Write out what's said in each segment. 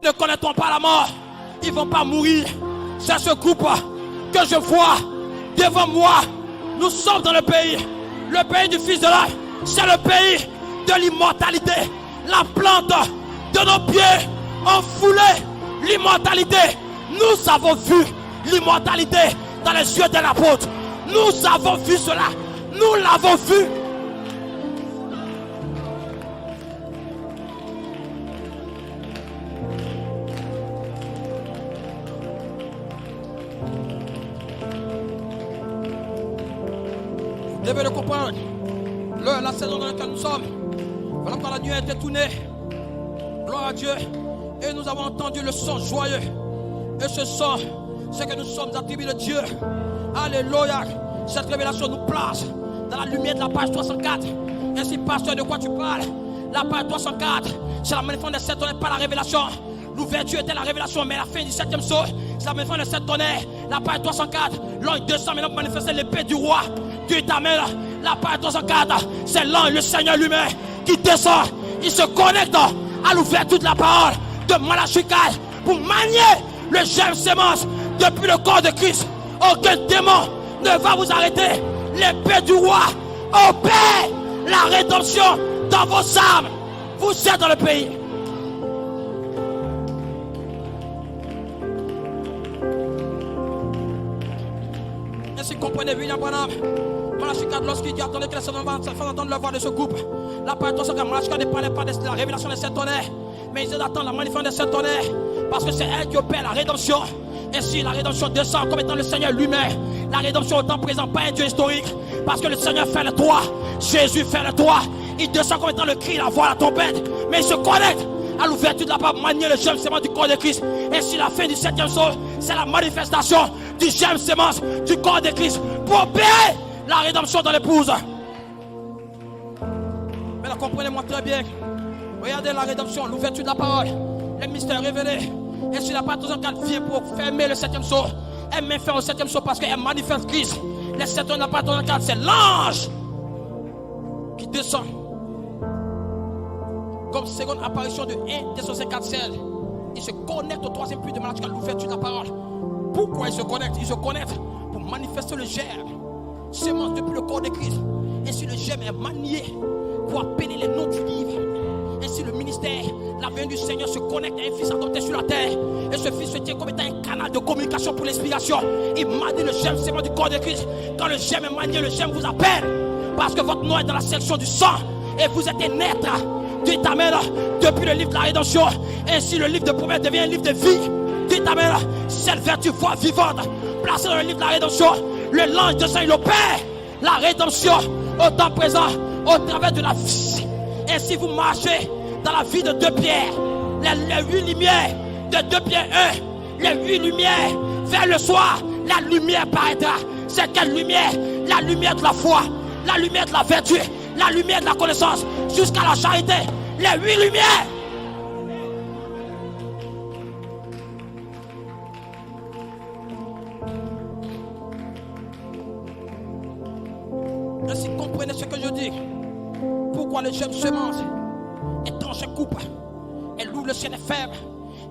ne connaîtront pas la mort. Ils ne vont pas mourir. C'est ce groupe que je vois devant moi. Nous sommes dans le pays du Fils de l'homme. C'est le pays de l'immortalité. La plante de nos pieds ont foulé l'immortalité. Nous avons vu l'immortalité dans les yeux de l'apôtre. Nous avons vu cela. Nous l'avons vu. Vous devez le comprendre. La saison dans laquelle nous sommes. Voilà quand la nuit a été tournée. Gloire à Dieu. Et nous avons entendu le son joyeux. Et ce son, c'est que nous sommes attribués de Dieu. Alléluia. Cette révélation nous place dans la lumière de la page 304. Ainsi, pasteur, de quoi tu parles? La page 304, c'est la manifestation des 7 tonnerres par la révélation. L'ouverture était la révélation, mais la fin du 7e saut, c'est la manifestation des 7 tonnerres. La page 304, l'ange 200 maintenant manifester l'épée du roi. Dieu t'amène. La page 304, c'est l'ange, le Seigneur lui-même, qui descend. Il se connecte à l'ouverture de la parole de Malachi 4 pour manier le germe sémence depuis le corps de Christ. Aucun démon ne va vous arrêter. L'épée du roi opère la rédemption dans vos âmes. Vous êtes dans le pays. Ainsi comprenez William Branham. Malachi 4, lorsqu'il dit attendez que les 7 tonnerres fassent entendre la voix de ce groupe. La parole de Malachi 4 ne parlait pas de la révélation des 7 tonnerres, mais ils attendent la manifestation des 7 tonnerres parce que c'est elle qui opère la rédemption. Ainsi la rédemption descend comme étant le Seigneur lui-même. La rédemption au temps présent, pas un Dieu historique, parce que le Seigneur fait le droit. Jésus fait le droit. Il descend comme étant le cri, la voix, la trompette, mais il se connecte à l'ouverture de la parole, manier le germe sémence du corps de Christ. Ainsi la fin du 7e saut, c'est la manifestation du germe sémence du corps de Christ pour opérer la rédemption dans l'épouse. Mais là, comprenez-moi très bien. Regardez la rédemption, l'ouverture de la parole, les mystères révélés. Ainsi la parole 304 vient pour fermer le 7e saut. Elle met fin au 7e saut parce qu'elle manifeste Christ. Les 7 tonnerres de la parole 304, c'est l'ange qui descend. Comme seconde apparition de 1 Thessaloniciens 4:16. Il se connecte au 3e puits de Malachi 4, l'ouverture de la parole. Pourquoi il se connecte? Il se connecte pour manifester le germe sémence depuis le corps de Christ. Ainsi le germe est manié pour appeler les noms du livre. Ainsi le ministère, la venue du Seigneur se connecte à un fils adopté sur la terre. Et ce fils se tient comme étant un canal de communication pour l'inspiration. Il manie le germe sémence du corps de Christ. Quand le germe est manié, le germe vous appelle. Parce que votre nom est dans la section du sang. Et vous êtes un naître. Dieu t'amène depuis le livre de la rédemption. Ainsi le livre de promesse devient un livre de vie. Dieu t'amène cette vertu voix vivante placée dans le livre de la rédemption. Le l'ange de Saint il opère la rédemption au temps présent au travers de la vie. Ainsi vous marchez dans la vie de 2 Pierre. Les 8 lumières de 2 Pierre 1. Les 8 lumières vers le soir. La lumière paraîtra. C'est quelle lumière? La lumière de la foi. La lumière de la vertu. La lumière de la connaissance. Jusqu'à la charité. Les 8 lumières. Ainsi comprenez ce que je dis. Pourquoi le germe semence est tranché coupe. Elle ouvre le ciel est ferme.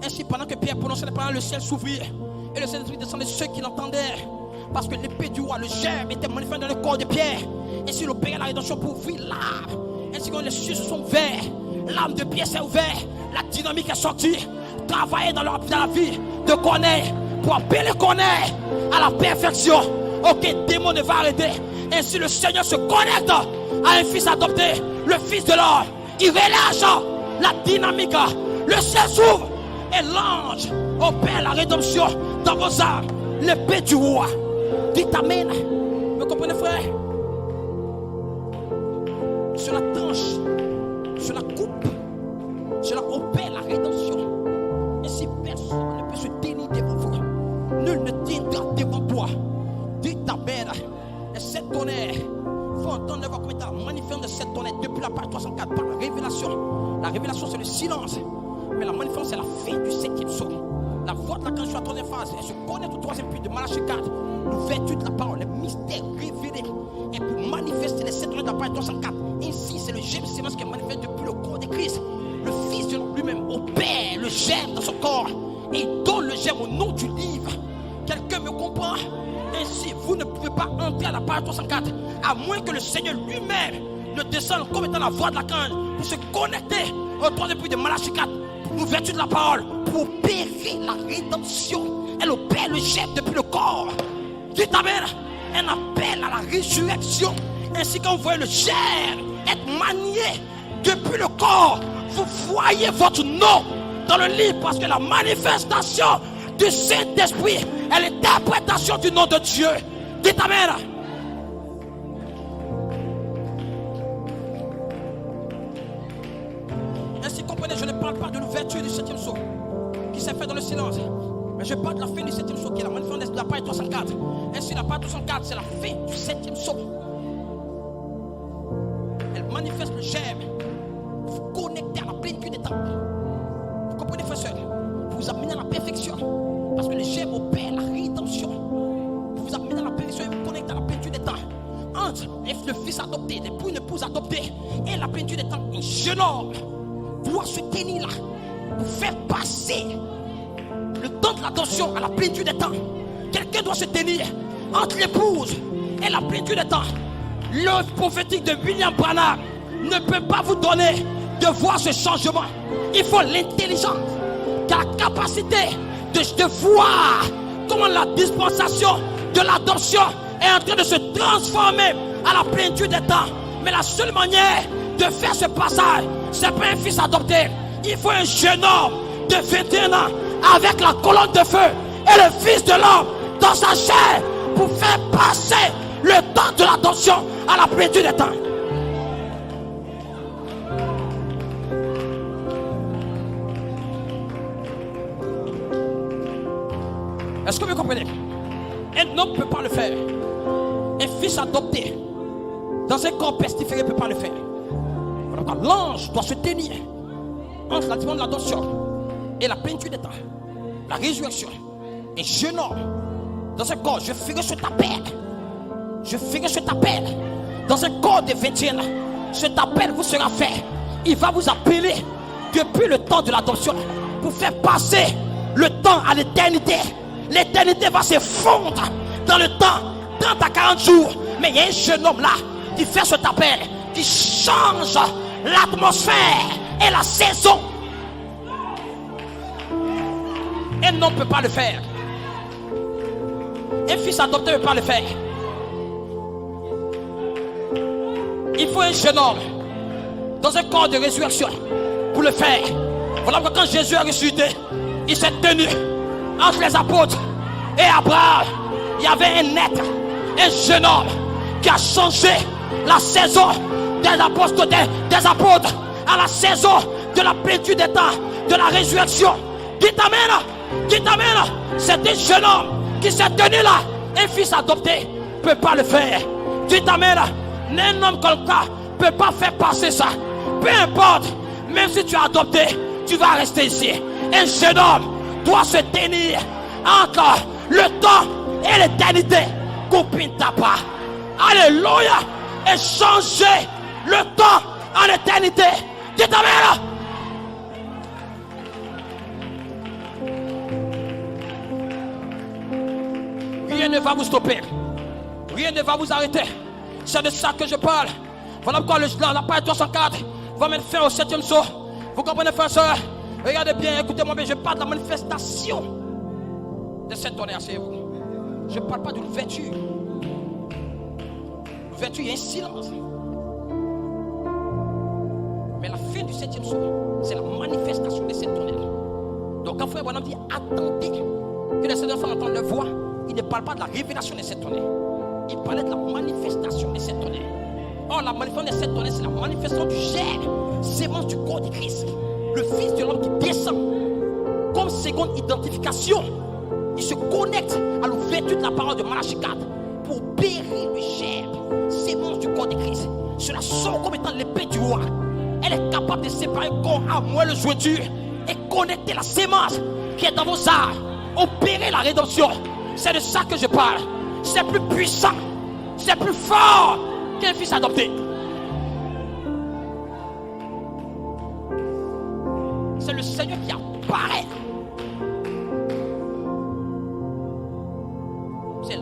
Ainsi pendant que Pierre prononçait les paroles, le ciel s'ouvrit. Et le Saint-Esprit descendait sur ceux qui l'entendaient. Parce que l'épée du roi, le germe, était manifesté dans le corps de Pierre. Ainsi il opérait la rédemption pour ouvrir l'âme. Ainsi quand les cieux se sont ouverts, l'âme de Pierre s'est ouverte. La dynamique est sortie. Travailler dans la vie de connaître pour appeler connaître à la perfection. Aucun démon ne va arrêter. Ainsi le Seigneur se connecte à un fils adopté, le fils de l'homme. Il relâche la dynamique. Le ciel s'ouvre et l'ange opère la rédemption dans vos âmes. L'épée du roi. Dites amen. Vous comprenez, frère? Cela tranche, cela coupe, cela opère la rédemption. Ainsi personne ne peut se tenir devant vous. Nul ne tiendra devant toi. Dites amen. Les 7 tonnerres. Il faut entendre le voir comme étant manifestation de 7 tonnerres depuis la page 304 par la révélation. La révélation c'est le silence. Mais la manifestation c'est la fin du 7e saut. La voix de la cantion à la 3e phase, elle se connecte au 3e puits de Malachi 4. L'ouverture de la parole, les mystères révélés. Et pour manifester les 7 tonnerres de la page 304. Ainsi, c'est le germe sémence qui est manifesté depuis le corps de Christ. Le Fils de l'homme lui-même lui-même opère le germe dans son corps et il donne le germe au nom du livre. Quelqu'un me comprend? Ainsi, vous ne pouvez pas entrer à la page 304 à moins que le Seigneur lui-même ne descende comme étant la voix de la canne pour se connecter au trône depuis de Malachie 4 pour l'ouverture de la parole, pour opérer la rédemption. Elle opère le germe depuis le corps. Dites amen. Un appel à la résurrection. Ainsi quand vous voyez le germe être manié depuis le corps, vous voyez votre nom dans le livre parce que la manifestation du Saint-Esprit est l'interprétation du nom de Dieu. Dites amen. Ainsi comprenez, je ne parle pas de l'ouverture du 7e sceau qui s'est fait dans le silence, mais je parle de la fin du 7e sceau qui est la manifestation de la page 304. Ainsi la page 304 c'est la fin du 7e sceau. Elle manifeste le germe. Vous connectez à la plénitude des temps. Vous comprenez, frère soeur? Vous vous amenez à la perfection. Parce que le germe opère la rédemption. Vous vous amenez à la perfection et vous connectez à la plénitude des temps. Entre le fils adopté, l'époux, une épouse adoptée et la plénitude des temps, un jeune homme doit se tenir là pour faire passer le temps de l'adoption à la plénitude des temps. Quelqu'un doit se tenir entre l'épouse et la plénitude des temps. L'œuvre prophétique de William Branham ne peut pas vous donner de voir ce changement. Il faut l'intelligence, la capacité de voir comment la dispensation de l'adoption est en train de se transformer à la plénitude des temps. Mais la seule manière de faire ce passage, c'est pas un fils adopté. Il faut un jeune homme de 21 ans avec la colonne de feu et le fils de l'homme dans sa chair pour faire passer le temps de l'adoption à la plénitude des temps. Est-ce que vous comprenez? Un homme ne peut pas le faire. Un fils adopté dans un corps pestiféré ne peut pas le faire. Alors, l'ange doit se tenir entre la dimension de l'adoption et la plénitude des temps, la résurrection. Un jeune homme dans un corps, je ferai cet appel. Je ferai cet appel dans un corps de 21 ans. Cet appel vous sera fait. Il va vous appeler depuis le temps de l'adoption pour faire passer le temps à l'éternité. L'éternité va se fondre dans le temps, 30 à 40 jours. Mais il y a un jeune homme là qui fait cet appel, qui change l'atmosphère et la saison. Un homme ne peut pas le faire. Un fils adopté ne peut pas le faire. Il faut un jeune homme dans un corps de résurrection pour le faire. Voilà pourquoi quand Jésus a ressuscité, il s'est tenu entre les apôtres et Abraham. Il y avait un être, un jeune homme qui a changé la saison des apôtres, des apôtres à la saison de la plénitude des temps, de la résurrection. Dites amen. Dites amen. C'est un jeune homme qui s'est tenu là. Un fils adopté ne peut pas le faire. Dites amen. Un homme comme ça ne peut pas faire passer ça. Peu importe, même si tu es adopté, tu vas rester ici. Un jeune homme doit se tenir entre le temps et l'éternité. Copine ta part. Alléluia. Et changer le temps en éternité. Dites amen. Rien ne va vous stopper. Rien ne va vous arrêter. C'est de ça que je parle. Voilà pourquoi la page 304 va mettre fin au 7e sceau. Vous comprenez, frère, soeur? Regardez bien, écoutez-moi bien. Je parle de la manifestation de cette tonnerre, c'est vous. Je ne parle pas de l'ouverture. L'ouverture, il y a un silence. Mais la fin du 7e sceau, c'est la manifestation de cette tonnerre. Donc quand frère Branham dit attendez que les Seigneurs entendent leur voix, il ne parle pas de la révélation de cette tonnerre. Il parlait de la manifestation de cette tonnerre. Or, la manifestation de cette tonnerre, c'est la manifestation du germe, sémence du corps de Christ. Le Fils de l'homme qui descend comme seconde identification. Il se connecte à l'ouverture de la parole de Malachie 4 pour opérer le germe, sémence du corps de Christ. Cela sort comme étant l'épée du roi. Elle est capable de séparer le corps à moelle jointure et connecter la sémence qui est dans vos âmes. Opérer la rédemption. C'est de ça que je parle. C'est plus puissant, c'est plus fort qu'un fils adopté. C'est le Seigneur qui apparaît. C'est